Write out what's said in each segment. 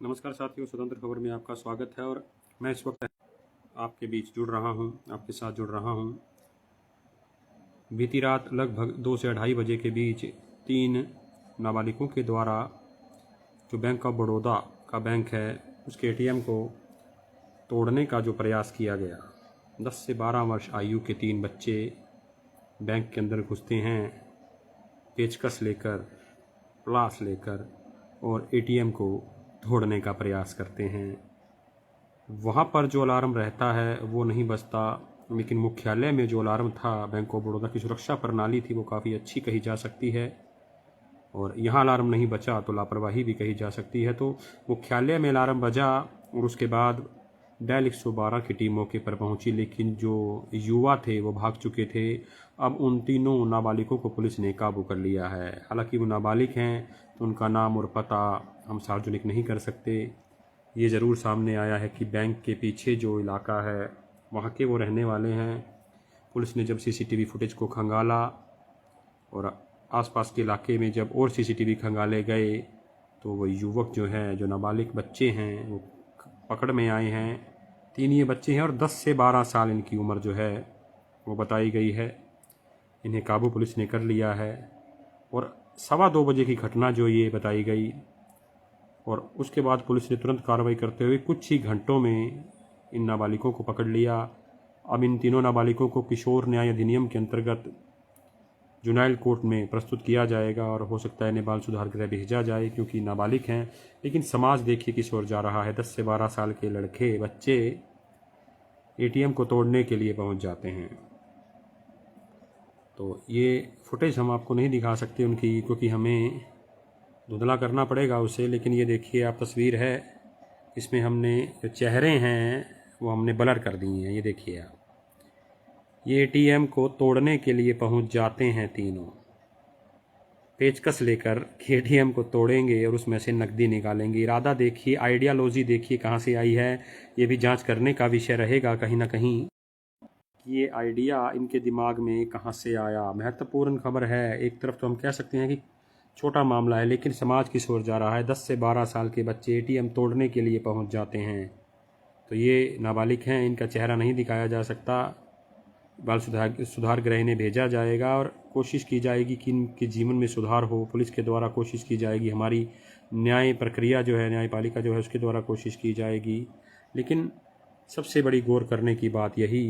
नमस्कार साथियों, स्वतंत्र खबर में आपका स्वागत है। और मैं इस वक्त आपके बीच जुड़ रहा हूं, आपके साथ जुड़ रहा हूं। बीती रात लगभग 2 से 2:30 बजे के बीच 3 नाबालिगों के द्वारा जो बैंक ऑफ बड़ौदा का बैंक है उसके एटीएम को तोड़ने का जो प्रयास किया गया। 10 से 12 वर्ष आयु के 3 बच्चे बैंक के अंदर घुसते हैं, पेचकस लेकर, प्लास लेकर और एटीएम को तोड़ने का प्रयास करते हैं। वहाँ पर जो अलार्म रहता है वो नहीं बजता, लेकिन मुख्यालय में जो अलार्म था, बैंक ऑफ बड़ौदा की सुरक्षा प्रणाली थी, वो काफ़ी अच्छी कही जा सकती है। और यहाँ अलार्म नहीं बचा तो लापरवाही भी कही जा सकती है। तो मुख्यालय में अलार्म बजा और उसके बाद डायल 112 की टीम मौके पर पहुंची, लेकिन जो युवा थे वो भाग चुके थे। अब उन तीनों नाबालिगों को पुलिस ने काबू कर लिया है। हालांकि वो नाबालिग हैं तो उनका नाम और पता हम सार्वजनिक नहीं कर सकते। ये ज़रूर सामने आया है कि बैंक के पीछे जो इलाका है वहाँ के वो रहने वाले हैं। पुलिस ने जब सीसीटीवी फुटेज को खंगाला और आसपास के इलाके में जब और सीसीटीवी खंगाले गए तो वो युवक जो हैं, जो नाबालिग बच्चे हैं, वो पकड़ में आए हैं। 3 ये बच्चे हैं और 10 से 12 साल इनकी उम्र जो है वो बताई गई है। इन्हें काबू पुलिस ने कर लिया है और 2:15 बजे की घटना जो ये बताई गई। और उसके बाद पुलिस ने तुरंत कार्रवाई करते हुए कुछ ही घंटों में इन नाबालिगों को पकड़ लिया। अब इन तीनों नाबालिगों को किशोर न्याय अधिनियम के अंतर्गत जुनाइल कोर्ट में प्रस्तुत किया जाएगा और हो सकता है इन्हें बाल सुधार गृह भेजा जाए, क्योंकि नाबालिग हैं। लेकिन समाज देखिए किस ओर जा रहा है। 10 से 12 साल के लड़के बच्चे एटीएम को तोड़ने के लिए पहुंच जाते हैं। तो ये फुटेज हम आपको नहीं दिखा सकते उनकी, क्योंकि हमें धुंधला करना पड़ेगा उसे। लेकिन ये देखिए आप, तस्वीर है, इसमें हमने जो चेहरे हैं वो हमने ब्लर कर दिए हैं। ये देखिए आप, ये एटीएम को तोड़ने के लिए पहुंच जाते हैं तीनों, पेचकस लेकर एटीएम को तोड़ेंगे और उसमें से नकदी निकालेंगे। इरादा देखिए, आइडियालॉजी देखिए कहाँ से आई है। ये भी जांच करने का विषय रहेगा कहीं ना कहीं कि ये आइडिया इनके दिमाग में कहाँ से आया। महत्वपूर्ण खबर है। एक तरफ तो हम कह सकते हैं कि छोटा मामला है, लेकिन समाज किस ओर जा रहा है। 10 से 12 साल के बच्चे एटीएम तोड़ने के लिए पहुंच जाते हैं। तो ये नाबालिग हैं, इनका चेहरा नहीं दिखाया जा सकता। बाल सुधार गृह इन्हें भेजा जाएगा और कोशिश की जाएगी कि इनके जीवन में सुधार हो। पुलिस के द्वारा कोशिश की जाएगी, हमारी न्याय प्रक्रिया जो है, न्यायपालिका जो है, उसके द्वारा कोशिश की जाएगी। लेकिन सबसे बड़ी गौर करने की बात यही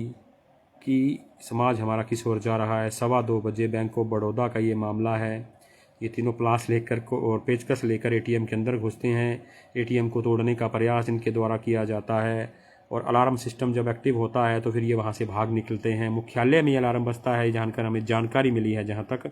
कि समाज हमारा किस ओर जा रहा है। 2:15 बजे बैंक ऑफ बड़ौदा का ये मामला है। ये तीनों प्लास लेकर को और पेचकस लेकर एटीएम के अंदर घुसते हैं। एटीएम को तोड़ने का प्रयास इनके द्वारा किया जाता है और अलार्म सिस्टम जब एक्टिव होता है तो फिर ये वहाँ से भाग निकलते हैं। मुख्यालय में ये अलार्म बजता है, जानकर हमें जानकारी मिली है जहाँ तक।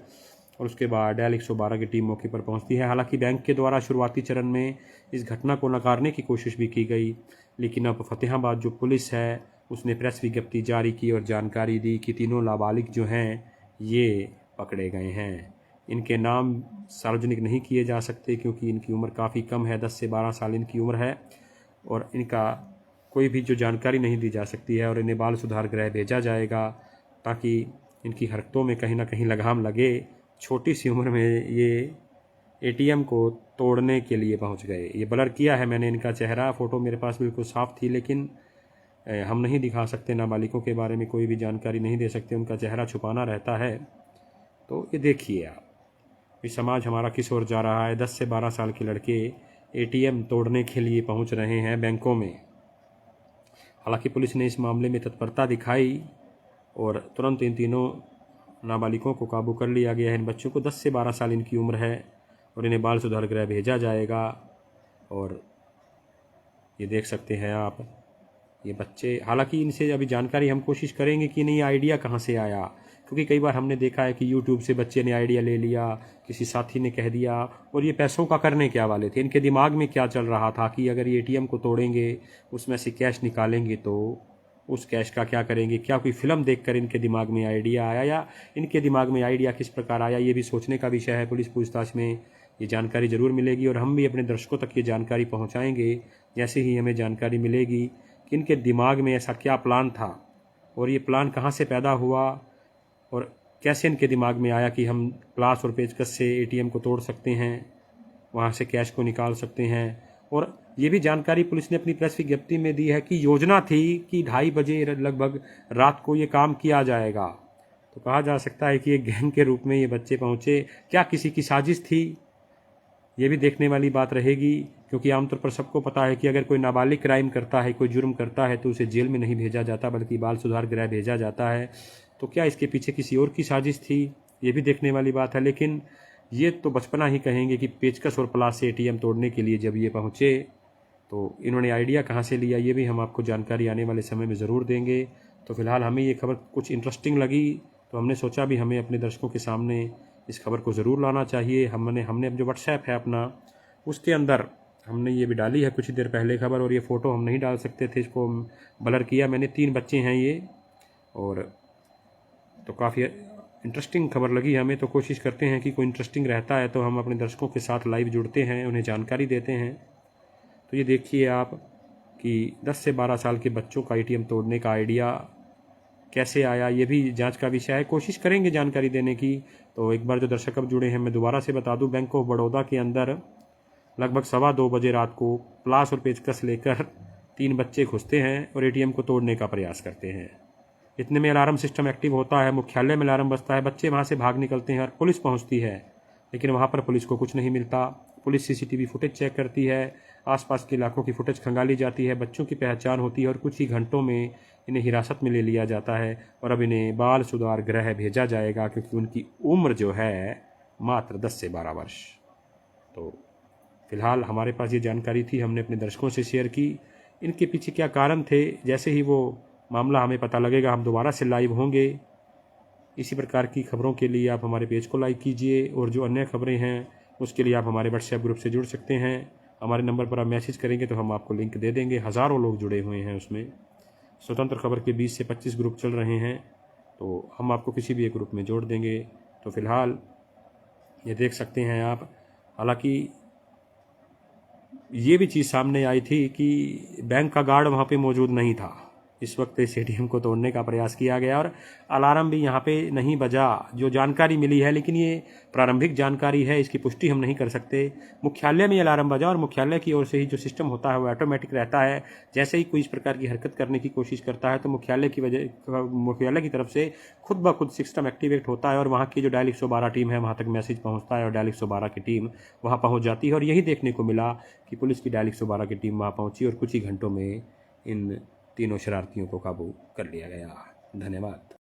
और उसके बाद डायल 112 की टीम मौके पर पहुँचती है। हालांकि बैंक के द्वारा शुरुआती चरण में इस घटना को नकारने की कोशिश भी की गई, लेकिन अब फतेहाबाद जो पुलिस है उसने प्रेस विज्ञप्ति जारी की और जानकारी दी कि तीनों नाबालिग जो हैं ये पकड़े गए हैं। इनके नाम सार्वजनिक नहीं किए जा सकते क्योंकि इनकी उम्र काफ़ी कम है, 10 से 12 साल इनकी उम्र है और इनका कोई भी जो जानकारी नहीं दी जा सकती है। और इन्हें बाल सुधार गृह भेजा जाएगा ताकि इनकी हरकतों में कहीं ना कहीं लगाम लगे। छोटी सी उम्र में ये एटीएम को तोड़ने के लिए पहुंच गए। ये ब्लर किया है मैंने इनका चेहरा, फ़ोटो मेरे पास बिल्कुल साफ़ थी, लेकिन हम नहीं दिखा सकते। नाबालिगों के बारे में कोई भी जानकारी नहीं दे सकते, उनका चेहरा छुपाना रहता है। तो ये देखिए आप, ये समाज हमारा किस ओर जा रहा है। 10 से 12 साल के लड़के एटीएम तोड़ने के लिए पहुंच रहे हैं बैंकों में। हालांकि पुलिस ने इस मामले में तत्परता दिखाई और तुरंत इन तीनों नाबालिगों को काबू कर लिया गया है। इन बच्चों को 10 से 12 साल इनकी उम्र है और इन्हें बाल सुधार गृह भेजा जाएगा। और ये देख सकते हैं आप, ये बच्चे, हालांकि इनसे अभी जानकारी हम कोशिश करेंगे कि नहीं आइडिया कहाँ से आया, क्योंकि कई बार हमने देखा है कि यूट्यूब से बच्चे ने आइडिया ले लिया, किसी साथी ने कह दिया। और ये पैसों का करने क्या वाले थे, इनके दिमाग में क्या चल रहा था कि अगर ये एटीएम को तोड़ेंगे, उसमें से कैश निकालेंगे तो उस कैश का क्या करेंगे। क्या कोई फिल्म देखकर इनके दिमाग में आइडिया आया, या इनके दिमाग में आइडिया किस प्रकार आया, ये भी सोचने का विषय है। पुलिस पूछताछ में ये जानकारी ज़रूर मिलेगी और हम भी अपने दर्शकों तक ये जानकारी पहुँचाएँगे जैसे ही हमें जानकारी मिलेगी कि इनके दिमाग में ऐसा क्या प्लान था और ये प्लान कहाँ से पैदा हुआ और कैसे इनके दिमाग में आया कि हम प्लास और पेचकस से एटीएम को तोड़ सकते हैं, वहाँ से कैश को निकाल सकते हैं और ये भी जानकारी पुलिस ने अपनी प्रेस विज्ञप्ति में दी है कि योजना थी कि 2:30 बजे लगभग रात को ये काम किया जाएगा। तो कहा जा सकता है कि एक गैंग के रूप में ये बच्चे पहुंचे। क्या किसी की साजिश थी, ये भी देखने वाली बात रहेगी, क्योंकि आमतौर पर सबको पता है कि अगर कोई नाबालिग क्राइम करता है, कोई जुर्म करता है, तो उसे जेल में नहीं भेजा जाता बल्कि बाल सुधार गृह भेजा जाता है। तो क्या इसके पीछे किसी और की साजिश थी, ये भी देखने वाली बात है। लेकिन ये तो बचपना ही कहेंगे कि पेचकस और प्लास से एटीएम तोड़ने के लिए जब ये पहुँचे तो इन्होंने आइडिया कहाँ से लिया, ये भी हम आपको जानकारी आने वाले समय में ज़रूर देंगे। तो फिलहाल हमें ये खबर कुछ इंटरेस्टिंग लगी, तो हमने सोचा भी हमें अपने दर्शकों के सामने इस खबर को ज़रूर लाना चाहिए। हमने जो व्हाट्सएप है अपना, उसके अंदर हमने ये भी डाली है कुछ देर पहले खबर, और ये फ़ोटो हम नहीं डाल सकते थे, इसको ब्लर किया मैंने। 3 बच्चे हैं ये, और तो काफ़ी इंटरेस्टिंग खबर लगी हमें। तो कोशिश करते हैं कि कोई इंटरेस्टिंग रहता है तो हम अपने दर्शकों के साथ लाइव जुड़ते हैं, उन्हें जानकारी देते हैं। तो ये देखिए आप कि 10 से 12 साल के बच्चों का एटीएम तोड़ने का आइडिया कैसे आया, ये भी जांच का विषय है। कोशिश करेंगे जानकारी देने की। तो एक बार जो दर्शक अब जुड़े हैं, मैं दोबारा से बता दूं, बैंक ऑफ बड़ौदा के अंदर लगभग 2:15 बजे रात को प्लास और पेचकस लेकर 3 बच्चे घुसते हैं और एटीएम को तोड़ने का प्रयास करते हैं। इतने में अलार्म सिस्टम एक्टिव होता है, मुख्यालय में अलार्म बजता है, बच्चे वहाँ से भाग निकलते हैं और पुलिस पहुँचती है, लेकिन वहाँ पर पुलिस को कुछ नहीं मिलता। पुलिस सीसीटीवी फुटेज चेक करती है, आसपास के इलाकों की फुटेज खंगाली जाती है, बच्चों की पहचान होती है और कुछ ही घंटों में इन्हें हिरासत में ले लिया जाता है और अब इन्हें बाल सुधार गृह भेजा जाएगा, क्योंकि उनकी उम्र जो है मात्र 10 से 12 वर्ष। तो फिलहाल हमारे पास ये जानकारी थी, हमने अपने दर्शकों से शेयर की। इनके पीछे क्या कारण थे, जैसे ही वो मामला हमें पता लगेगा हम दोबारा से लाइव होंगे। इसी प्रकार की खबरों के लिए आप हमारे पेज को लाइक कीजिए, और जो अन्य खबरें हैं उसके लिए आप हमारे व्हाट्सएप ग्रुप से जुड़ सकते हैं। हमारे नंबर पर आप मैसेज करेंगे तो हम आपको लिंक दे देंगे। हज़ारों लोग जुड़े हुए हैं उसमें। स्वतंत्र खबर के 20 से 25 ग्रुप चल रहे हैं, तो हम आपको किसी भी एक ग्रुप में जोड़ देंगे। तो फिलहाल ये देख सकते हैं आप, हालांकि ये भी चीज़ सामने आई थी कि बैंक का गार्ड वहाँ पे मौजूद नहीं था। इस वक्त इस एटीएम को तोड़ने का प्रयास किया गया और अलार्म भी यहाँ पे नहीं बजा, जो जानकारी मिली है, लेकिन ये प्रारंभिक जानकारी है, इसकी पुष्टि हम नहीं कर सकते। मुख्यालय में अलार्म बजा और मुख्यालय की ओर से ही जो सिस्टम होता है वो ऑटोमेटिक रहता है। जैसे ही कोई इस प्रकार की हरकत करने की कोशिश करता है तो मुख्यालय की तरफ से खुद ब खुद सिस्टम एक्टिवेट होता है और वहाँ की जो डायल 112 टीम है वहाँ तक मैसेज पहुँचता है और डायल 112 की टीम वहाँ पहुँच जाती है। और यही देखने को मिला कि पुलिस की डायल 112 की टीम वहाँ पहुँची और कुछ ही घंटों में इन तीनों शरारतियों को काबू कर लिया गया। धन्यवाद।